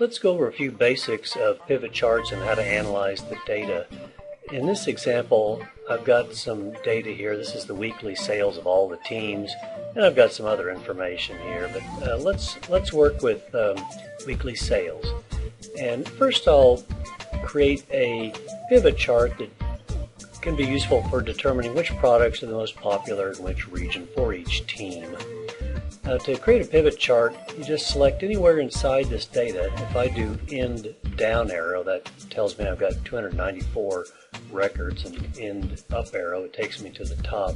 Let's go over a few basics of pivot charts and how to analyze the data. In this example, I've got some data here. This is the weekly sales of all the teams, and I've got some other information here. But let's work with weekly sales. And first, I'll create a pivot chart that can be useful for determining which products are the most popular in which region for each team. To create a pivot chart, you just select anywhere inside this data. If I do end down arrow, that tells me I've got 294 records, and end up arrow, it takes me to the top.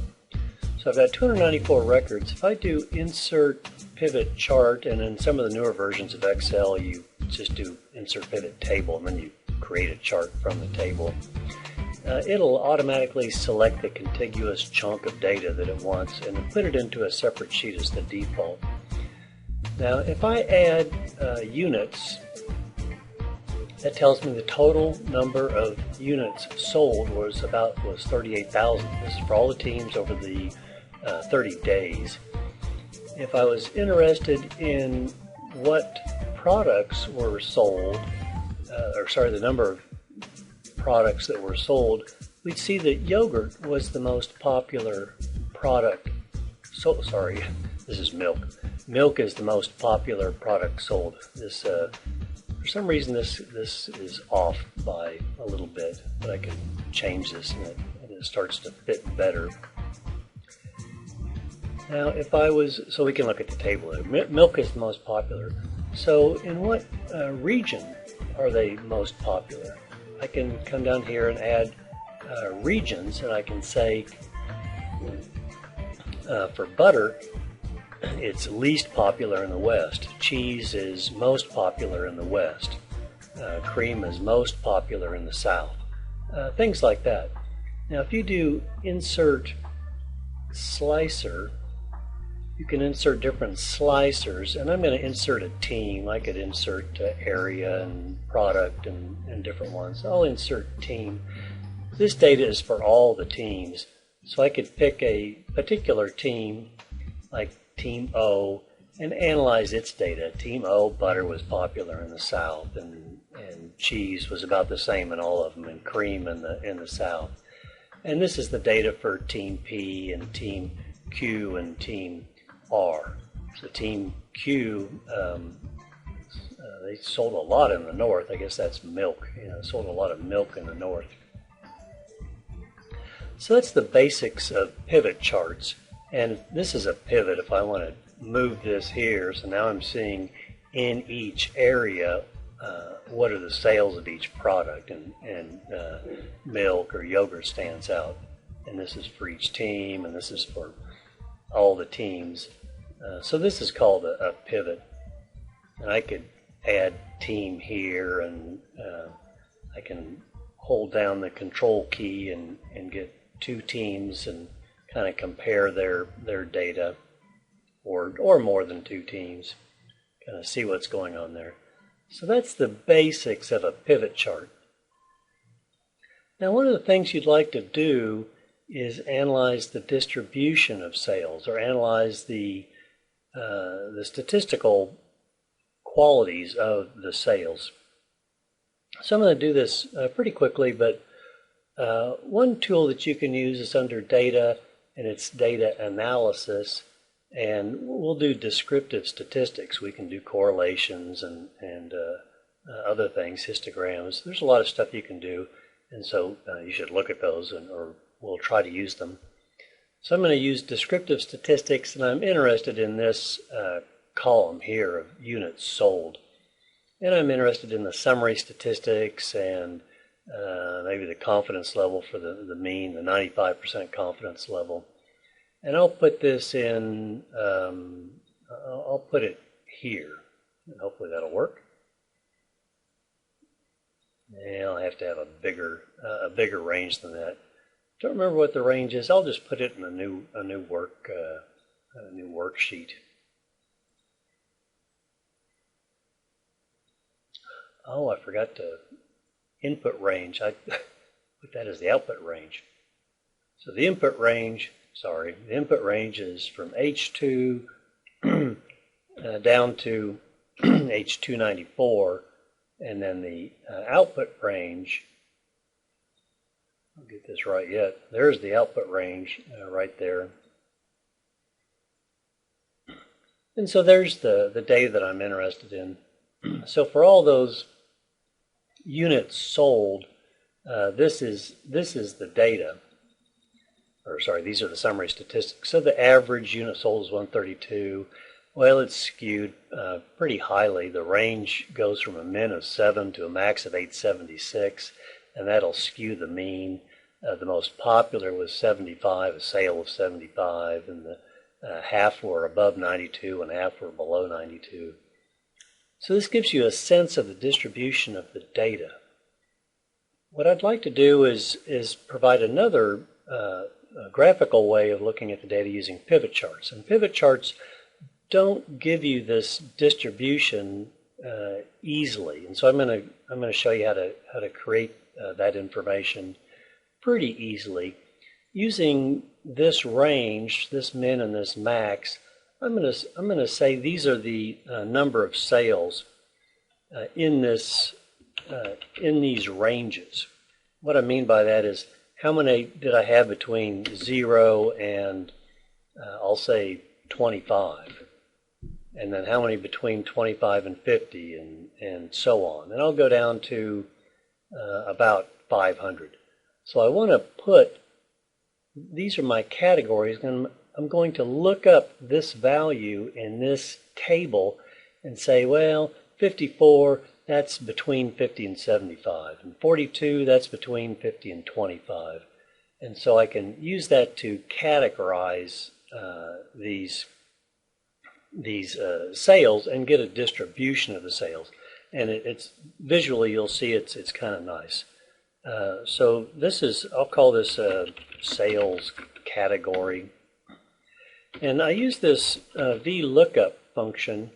So I've got 294 records. If I do insert pivot chart, and in some of the newer versions of Excel, you just do insert pivot table, and then you create a chart from the table. It'll automatically select the contiguous chunk of data that it wants and put it into a separate sheet as the default. Now, if I add units, that tells me the total number of units sold was 38,000. This is for all the teams over the 30 days. If I was interested in what products were sold, the number of products that were sold, we'd see that yogurt was the most popular product. This is milk. Milk is the most popular product sold. This, for some reason, this is off by a little bit, but I can change this and it starts to fit better. Now, so we can look at the table there. Milk is the most popular. So, in what region are they most popular? I can come down here and add regions, and I can say for butter, it's least popular in the West. Cheese is most popular in the West. Cream is most popular in the South. Things like that. Now, if you do insert slicer, you can insert different slicers, and I'm going to insert a team. I could insert area and product and different ones. I'll insert team. This data is for all the teams, so I could pick a particular team, like Team O, and analyze its data. Team O, butter was popular in the South, and cheese was about the same in all of them, and cream in the South. And this is the data for Team P and Team Q and Team R. So Team Q, they sold a lot in the north. I guess that's milk. Sold a lot of milk in the north. So that's the basics of pivot charts. And this is a pivot if I want to move this here. So now I'm seeing in each area what are the sales of each product, and milk or yogurt stands out. And this is for each team, and this is for all the teams. So this is called a pivot. And I could add team here, and I can hold down the control key and get two teams and kind of compare their data, or more than two teams, kind of see what's going on there. So that's the basics of a pivot chart. Now, one of the things you'd like to do is analyze the distribution of sales, or analyze the statistical qualities of the sales. So I'm going to do this pretty quickly, but one tool that you can use is under data, and it's data analysis, and we'll do descriptive statistics. We can do correlations and other things, histograms. There's a lot of stuff you can do, and so you should look at those, or we'll try to use them. So I'm going to use descriptive statistics, and I'm interested in this column here of units sold. And I'm interested in the summary statistics and maybe the confidence level for the mean, the 95% confidence level. And I'll put this in, I'll put it here, and hopefully that'll work. And I'll have to have a bigger range than that. Don't remember what the range is. I'll just put it in a new worksheet. Oh, I forgot to input range. I put that as the output range. So the input range is from H2 down to H294, and then the output range. I'll get this right yet. There's the output range right there. And so there's the data that I'm interested in. So for all those units sold, this is the data. Or sorry, these are the summary statistics. So the average unit sold is 132. Well, it's skewed pretty highly. The range goes from a min of 7 to a max of 876, and that'll skew the mean. The most popular was 75, a sale of 75, and the half were above 92 and half were below 92. So this gives you a sense of the distribution of the data. What I'd like to do is provide another graphical way of looking at the data using pivot charts. And pivot charts don't give you this distribution easily, and so I'm going to show you how to create that information pretty easily using this range, this min and this max. I'm going to say these are the number of sales in these ranges. What I mean by that is how many did I have between 0 and I'll say 25, and then how many between 25 and 50, and so on. And I'll go down to about 500. So I want to put, these are my categories, and I'm going to look up this value in this table and say, well, 54, that's between 50 and 75, and 42, that's between 50 and 25. And so I can use that to categorize these sales and get a distribution of the sales. And it's visually, you'll see it's kind of nice. So this is, I'll call this a sales category. And I use this VLOOKUP function,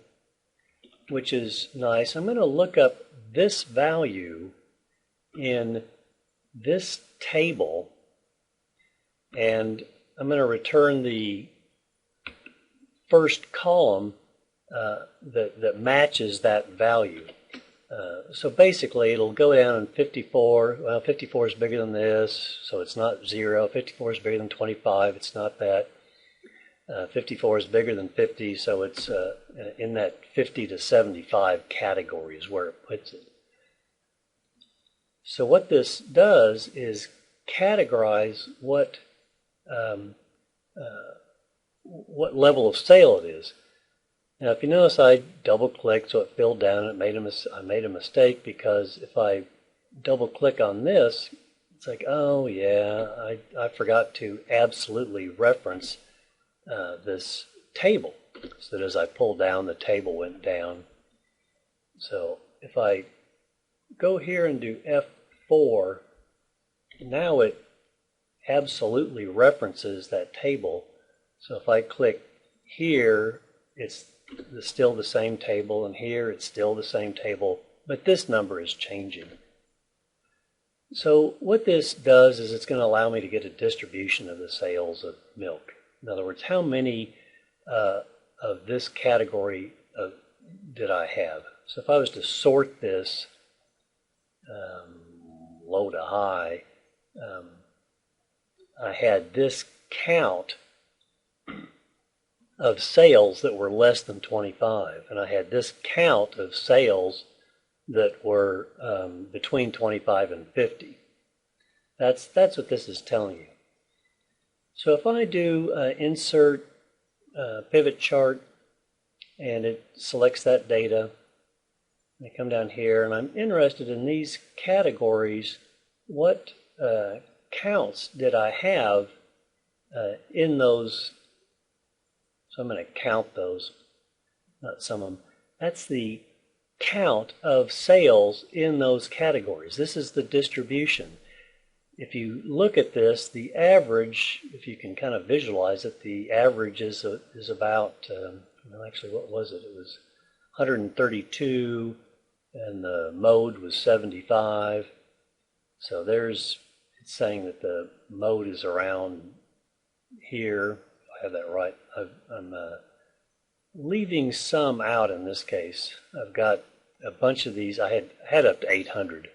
which is nice. I'm going to look up this value in this table, and I'm going to return the first column that matches that value. So basically it'll go down in 54. Well, 54 is bigger than this, so it's not 0. 54 is bigger than 25, it's not that. 54 is bigger than 50, so it's in that 50 to 75 category is where it puts it. So what this does is categorize what level of sale it is. Now, if you notice, I double-clicked, so it filled down. I made a mistake because if I double-click on this, it's like, oh yeah, I forgot to absolutely reference this table. So that as I pulled down, the table went down. So if I go here and do F4, now it absolutely references that table. So if I click here, it's still the same table, and here it's still the same table, but this number is changing. So what this does is it's going to allow me to get a distribution of the sales of milk. In other words, how many of this category did I have? So if I was to sort this low to high, I had this count of sales that were less than 25, and I had this count of sales that were between 25 and 50. That's what this is telling you. So if I do insert pivot chart, and it selects that data, I come down here, and I'm interested in these categories. What counts did I have in those? So I'm going to count those, not some of them. That's the count of sales in those categories. This is the distribution. If you look at this, the average, if you can kind of visualize it, the average is about, well, actually, what was it? It was 132, and the mode was 75. So it's saying that the mode is around here. I have that right. I'm leaving some out in this case. I've got a bunch of these. I had up to 800,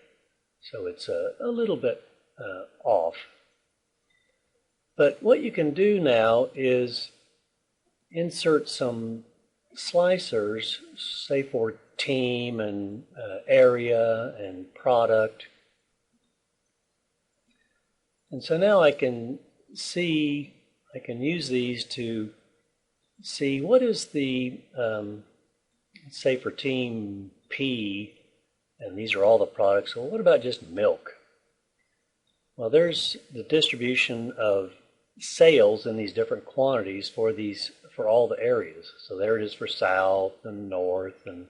so it's a little bit off. But what you can do now is insert some slicers, say for team and area and product. And so now I can use these to see what is the, say for team P, and these are all the products. Well, what about just milk? Well, there's the distribution of sales in these different quantities for all the areas. So there it is for south and north and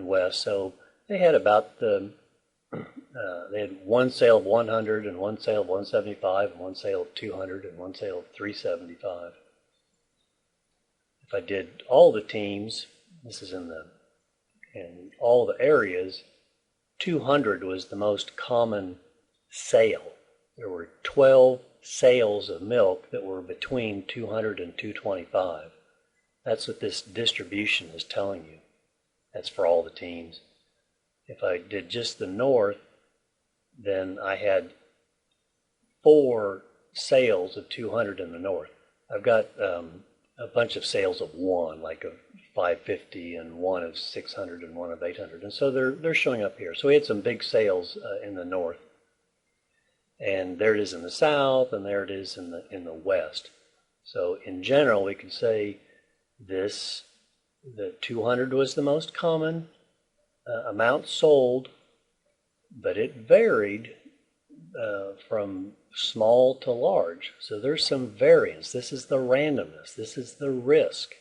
west. So they had about they had one sale of 100 and one sale of 175 and one sale of 200 and one sale of 375. If I did all the teams, this is in all the areas, 200 was the most common sale. There were 12 sales of milk that were between 200 and 225. That's what this distribution is telling you. That's for all the teams. If I did just the north, then I had 4 sales of 200 in the north. I've got a bunch of sales of 1, like of 550 and 1 of 600 and 1 of 800. And so they're showing up here. So we had some big sales in the north. And there it is in the south, and there it is in the west. So in general, we could say the 200 was the most common amount sold, but it varied from small to large. So there's some variance. This is the randomness. This is the risk.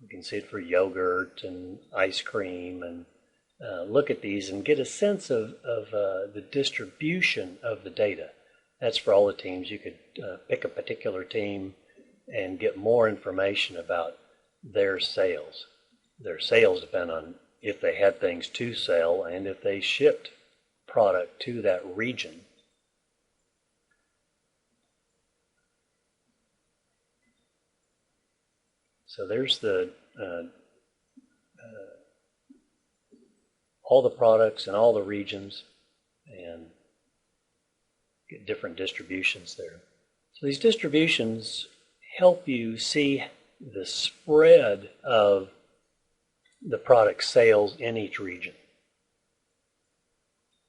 You can see it for yogurt and ice cream, and look at these and get a sense of the distribution of the data. That's for all the teams. You could pick a particular team and get more information about their sales. Their sales depend on if they had things to sell and if they shipped product to that region. So there's the all the products in all the regions, and get different distributions there. So these distributions help you see the spread of the product sales in each region.